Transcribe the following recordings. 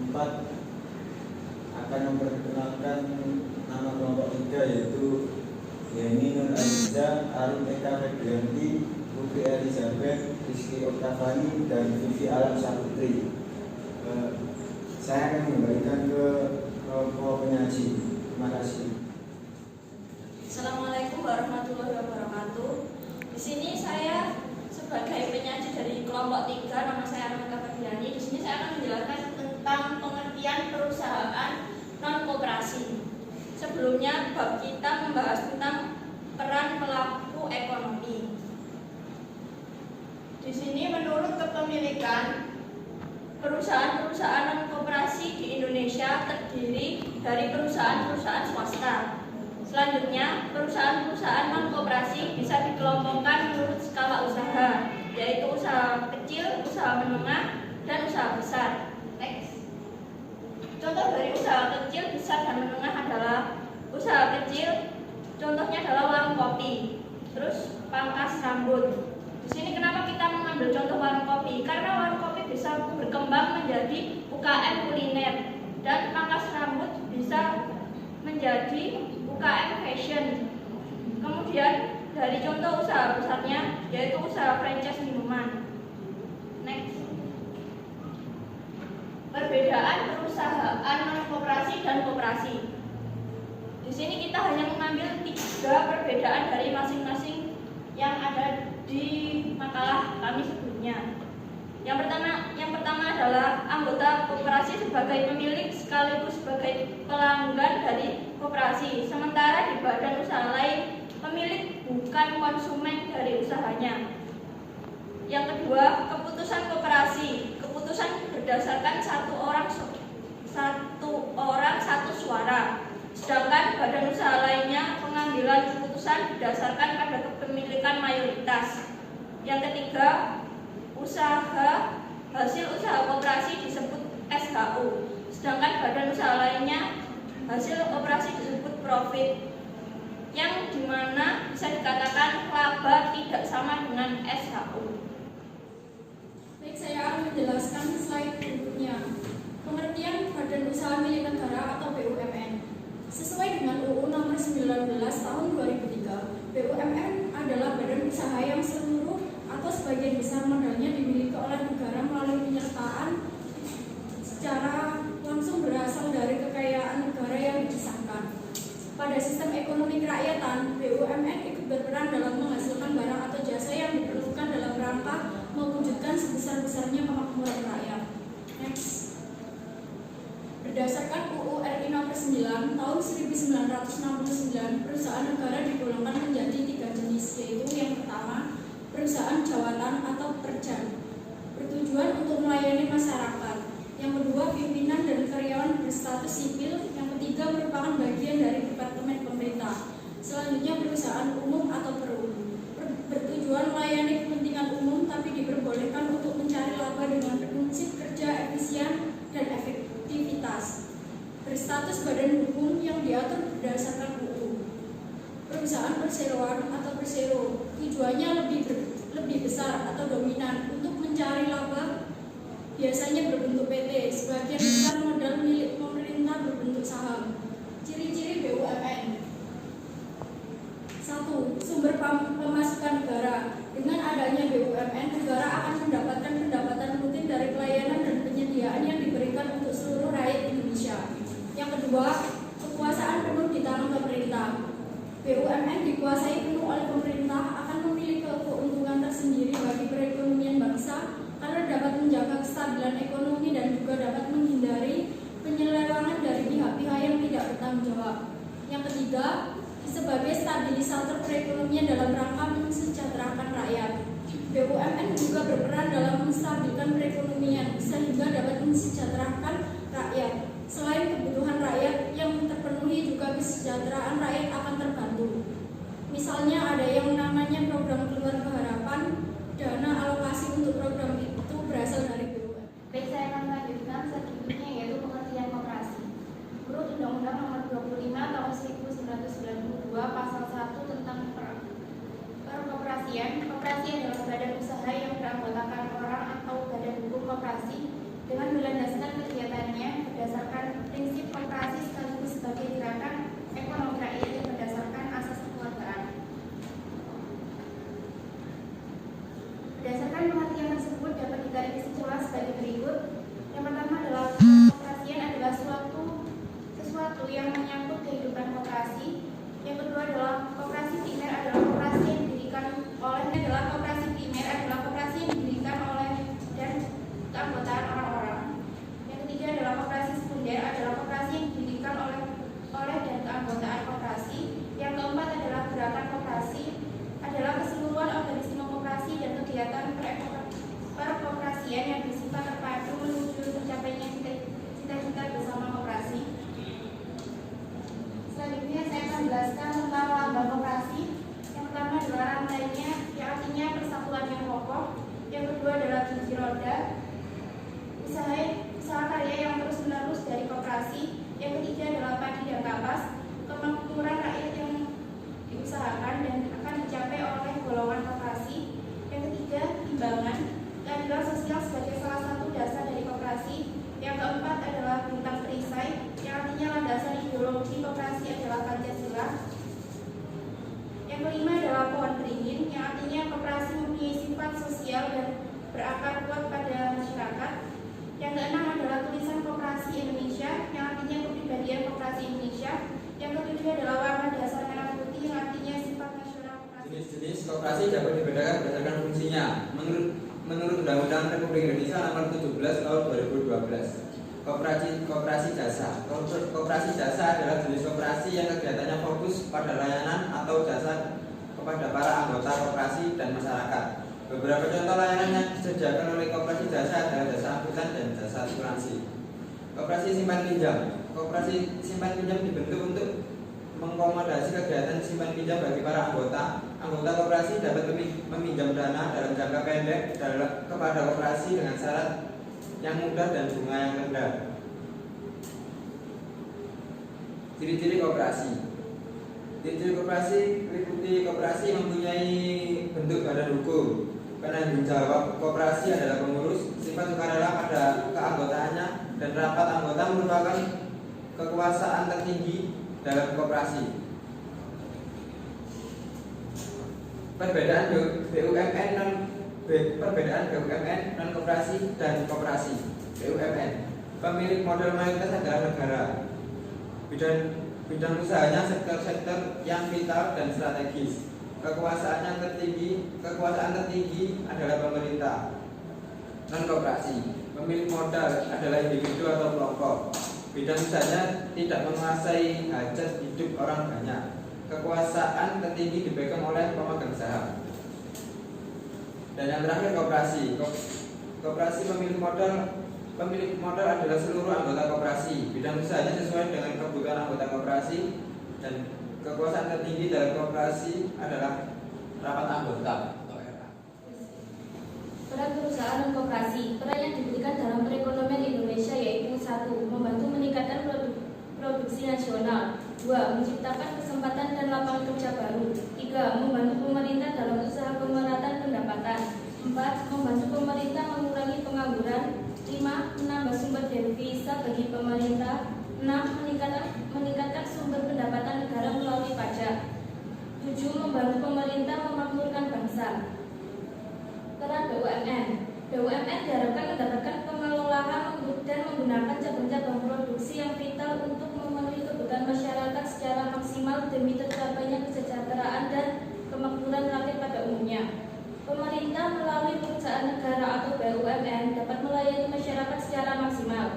2004 akan memperkenalkan nama kelompok 3, yaitu Yeni Nur Aliza, Arif Eka Febrianti, Putri Elizabeth, Rizky Oktavani, dan Vivi Alam Saputri. Saya akan kembalikan ke kelompok penyaji. Terima kasih. Assalamualaikum warahmatullahi wabarakatuh. Di sini saya sebagai penyaji dari kelompok 3, nama saya Arif Eka Febrianti. Di sini saya akan menjelaskan tentang pengertian perusahaan non koperasi. Sebelumnya bab kita membahas tentang peran pelaku ekonomi. Di sini menurut kepemilikan, perusahaan-perusahaan non koperasi di Indonesia terdiri dari perusahaan-perusahaan swasta. Selanjutnya, perusahaan-perusahaan non koperasi bisa dikelompokkan menurut skala usaha, yaitu usaha kecil, usaha menengah, dan usaha besar. Next. Contoh dari usaha kecil, besar, dan menengah adalah usaha kecil, contohnya adalah warung kopi, terus pangkas rambut. Di sini kenapa kita mengambil contoh warung kopi? Karena warung kopi bisa berkembang menjadi UKM kuliner, dan pangkas rambut bisa menjadi UKM fashion. Kemudian dari contoh usaha besarnya, yaitu usaha franchise minuman. Next. Perbedaan perusahaan non koperasi dan koperasi. Di sini kita hanya mengambil 3 perbedaan dari masing-masing yang ada di makalah kami sebelumnya. Yang pertama adalah anggota koperasi sebagai pemilik sekaligus sebagai pelanggan dari koperasi, sementara di badan usaha lain pemilik bukan konsumen dari usahanya. Yang kedua, keputusan koperasi. Keputusan berdasarkan satu orang satu suara. Sedangkan badan usaha lainnya pengambilan keputusan berdasarkan pada kepemilikan mayoritas. Yang ketiga, hasil usaha koperasi disebut SHU. Sedangkan badan usaha lainnya hasil operasi disebut profit, yang dimana bisa dikatakan laba tidak sama dengan SHU. Baik, saya akan menjelaskan slide berikutnya. Pengertian Badan Usaha Milik Negara atau BUMN. Sesuai dengan UU Nomor 19 Tahun 2003, BUMN adalah badan usaha yang seluruh atau sebagian besar modalnya dimiliki oleh negara melalui penyertaan secara langsung berasal dari kekayaan negara yang didesakkan. Pada sistem ekonomi kerakyatan, BUMN ikut berperan dalam menghasilkan barang atau jasa yang diperlukan dalam rangka mewujudkan sebesar-besarnya kemakmuran rakyat. Next. Berdasarkan UU RI Nomor 9 Tahun 1969, perusahaan negara digolongkan menjadi 3 jenis, yaitu yang pertama, perusahaan jawatan atau perjan, bertujuan untuk melayani masyarakat. Yang kedua, pimpinan dan karyawan berstatus sipil. Yang ketiga, merupakan bagian dari departemen pemerintah. Selanjutnya, perusahaan umum atau PERU, bertujuan melayani kepentingan umum tapi diperbolehkan untuk mencari laba dengan prinsip kerja efisien dan efektivitas. Berstatus badan hukum yang diatur berdasarkan UU. Perusahaan perseroan atau persero, tujuannya lebih besar atau dominan untuk mencari laba, biasanya berbentuk PT, sebagian besar modal milik pemerintah berbentuk saham. Ciri-ciri BUMN. 1. Sumber pemasukan negara. Dengan adanya BUMN, negara akan mendapatkan pendapatan rutin dari pelayanan dan penyediaan yang diberikan untuk seluruh rakyat Indonesia. Yang kedua, kekuasaan penuh di tangan pemerintah. BUMN dikuasai penuh oleh pemerintah akan memiliki keuntungan tersendiri bagi perekonomian bangsa karena dapat menjaga kestabilan ekonomi dan juga dapat menghindari penyelewengan dari pihak-pihak yang tidak bertanggung jawab. Yang ketiga, sebagai stabilisator perekonomian dalam rangka mensejahterakan rakyat. BUMN juga berperan dalam menstabilkan perekonomian sehingga dapat mensejahterakan rakyat. Selain kebutuhan rakyat yang terpenuhi, juga kesejahteraan rakyat akan terbantu. Misalnya ada yang namanya program Keluarga Harapan, dana alokasi untuk program itu berasal dari BUMN. Baik, saya akan melanjutkan selanjutnya, yaitu pengertian koperasi. Menurut Undang-Undang Nomor 25 Tahun 1992 Pasal 1 tentang perkoperasian, koperasi adalah badan usaha yang beranggotakan orang atau badan hukum koperasi dengan berlandaskan kegiatan kegiatannya berdasarkan prinsip koperasi sekaligus sebagai gerakan ekonomi rakyat yang berdasarkan asas kekeluargaan. Berdasarkan pengertian tersebut dapat ditarik kesimpulan sebagai berikut. Yang pertama adalah koperasian adalah sesuatu yang menyangkut kehidupan koperasi. Yang kedua adalah koperasi primer adalah koperasi yang didirikan oleh dan keanggotaan orang-orang. Yang ketiga adalah koperasi sekunder adalah koperasi yang didirikan oleh dan keanggotaan koperasi. Yang keempat adalah gerakan koperasi adalah keseluruhan organisme koperasi dan kegiatan perkoperasian yang bersifat terpadu menuju tercapainya cita-cita bersama koperasi. Selanjutnya saya akan menjelaskan tentang lambang koperasi. Yang pertama adalah rantainya, yang artinya persatuan yang kokoh. Yang kedua adalah gigi roda, usaha karya yang terus-menerus dari koperasi. Yang ketiga adalah padi dan kapas, kemakmuran rakyat yang diusahakan dan akan dicapai oleh golongan koperasi. Yang ketiga, timbangan, keadilan sosial sebagai salah satu dasar dari koperasi. Yang keempat adalah bintang perisai, yang artinya landasan ideologi koperasi adalah Pancasila. Yang kelima adalah pohon beringin, yang artinya koperasi mempunyai sifat sosial dan berakar kuat pada masyarakat. Yang keenam adalah tulisan koperasi Indonesia, yang artinya kepribadian koperasi Indonesia. Yang ketujuh adalah warna dasar merah putih, yang artinya sifat nasional koperasi. Jenis-jenis koperasi dapat dibedakan berdasarkan fungsinya. Menurut Undang-Undang Republik Indonesia Nomor 17 Tahun 2012. Koperasi jasa. Koperasi jasa adalah jenis koperasi yang kegiatannya fokus pada layanan atau jasa kepada para anggota koperasi dan masyarakat. Beberapa contoh layanan yang disediakan oleh koperasi jasa adalah jasa angkutan dan jasa asuransi. Koperasi simpan pinjam. Koperasi simpan pinjam dibentuk untuk mengakomodasi kegiatan simpan pinjam bagi para anggota. Anggota koperasi dapat meminjam dana dalam jangka pendek kepada koperasi dengan syarat yang mudah dan bunga yang rendah. Ciri-ciri koperasi. Ciri-ciri koperasi meliputi koperasi mempunyai bentuk badan hukum. Penanggung jawab koperasi adalah pengurus, sifat sukarela pada keanggotaannya, dan rapat anggota merupakan kekuasaan tertinggi dalam koperasi. Perbedaan BUMN non koperasi dan koperasi. BUMN, pemilik modal mayoritas adalah negara. Bidang usahanya sektor-sektor yang vital dan strategis. Kekuasaan tertinggi adalah pemerintah. Non koperasi, pemilik modal adalah individu atau kelompok. Bidang usahanya tidak menguasai hajat hidup orang banyak. Kekuasaan tertinggi dipegang oleh pemegang saham. Dan yang terakhir koperasi. Koperasi pemilik modal adalah seluruh anggota koperasi. Bidang usahanya sesuai dengan kebutuhan anggota koperasi, dan kekuasaan tertinggi dalam koperasi adalah rapat anggota atau RA. Peran perusahaan dan koperasi. Peran yang diberikan dalam perekonomian Indonesia yaitu 1. Membantu meningkatkan produksi nasional. 2. Menciptakan kesempatan dan lapangan kerja baru. 3. Membantu pemerintah dalam usaha pemerataan pendapatan. 4. Membantu pemerintah mengurangi pengangguran. 5. Menambah sumber devisa bagi pemerintah. 6. Meningkatkan sumber pendapatan negara melalui pajak. 7. Membantu pemerintah memakmurkan bangsa. Peran BUMN. BUMN diharapkan mendapatkan pengelolaan dan menggunakan cabang-cabang produksi yang vital untuk memenuhi kebutuhan masyarakat secara maksimal demi tercapainya kesejahteraan dan kemakmuran rakyat pada umumnya. Pemerintah melalui perusahaan negara atau BUMN dapat melayani masyarakat secara maksimal.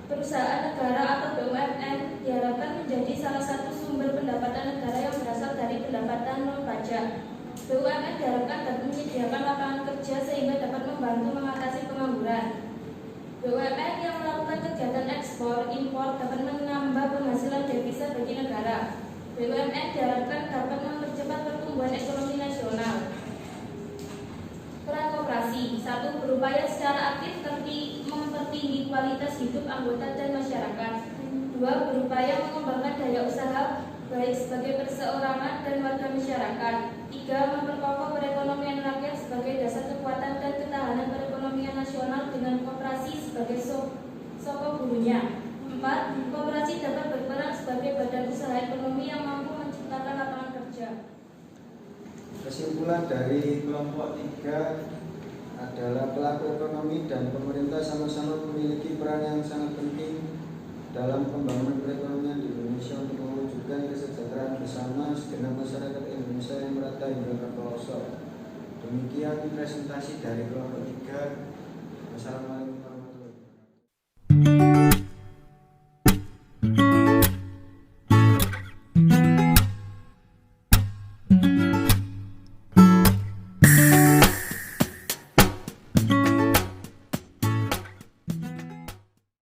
Perusahaan negara atau BUMN diharapkan menjadi salah satu sumber pendapatan negara yang berasal dari pendapatan non pajak. BUMN diharapkan dapat menyediakan lapangan kerja sehingga dapat membantu mengatasi pengangguran. BUMN yang melakukan kegiatan ekspor impor dapat menambah penghasilan devisa bagi negara. BUMN diharapkan dapat mempercepat pertumbuhan ekonomi nasional. Peran koperasi. 1. Berupaya secara aktif mempertinggi kualitas hidup anggota dan masyarakat. 2. Berupaya mengembangkan daya usaha baik sebagai perseorangan dan warga masyarakat. 3. Memperkokoh perekonomian rakyat sebagai dasar kekuatan dan ketahanan perekonomian nasional dengan koperasi sebagai saka gurunya. 4. Koperasi dapat berperan sebagai badan usaha ekonomi yang mampu menciptakan lapangan kerja. Kesimpulan dari kelompok 3 adalah pelaku ekonomi dan pemerintah sama-sama memiliki peran yang sangat penting dalam pembangunan perekonomian di Indonesia untuk mewujudkan kesejahteraan bersama segenap masyarakat Indonesia yang merata hingga ke pelosok. Demikian presentasi dari kelompok 3. Wassalamualaikum.